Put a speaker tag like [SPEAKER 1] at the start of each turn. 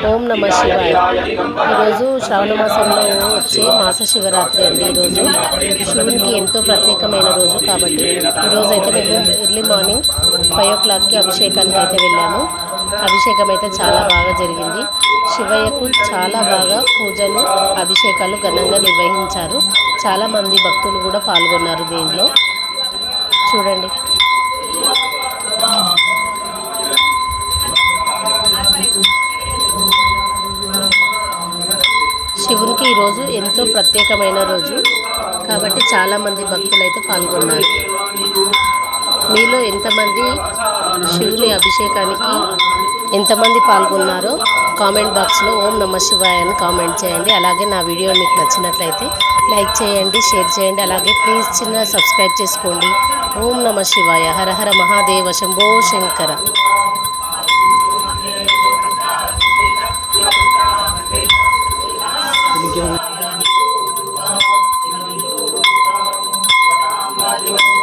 [SPEAKER 1] ఓం నమ శివాయ. ఈరోజు శ్రావణ మాసంలో వచ్చే మాస శివరాత్రి అండి. ఈరోజు శివునికి ఎంతో ప్రత్యేకమైన రోజు కాబట్టి ఈరోజు అయితే మేము ఎర్లీ మార్నింగ్ 5 o'clockకి అభిషేకానికి అయితే వెళ్ళాము. అభిషేకం అయితే చాలా బాగా జరిగింది. శివయ్యకు చాలా బాగా పూజలు అభిషేకాలు ఘనంగా నిర్వహించారు. చాలామంది భక్తులు కూడా పాల్గొన్నారు దీనిలో. చూడండి. శివునికి ఈరోజు ఎంతో ప్రత్యేకమైన రోజు కాబట్టి చాలామంది భక్తులు అయితే పాల్గొన్నారు. మీలో ఎంతమంది శివుని అభిషేకానికి ఎంతమంది పాల్గొన్నారో కామెంట్ బాక్స్లో ఓం నమ శివాయ అని కామెంట్ చేయండి. అలాగే నా వీడియో మీకు నచ్చినట్లయితే లైక్ చేయండి, షేర్ చేయండి. అలాగే ప్లీజ్ చిన్న సబ్స్క్రైబ్ చేసుకోండి. ఓం నమ శివాయ. హర హర మహాదేవ శంభో శంకర.
[SPEAKER 2] Thank you.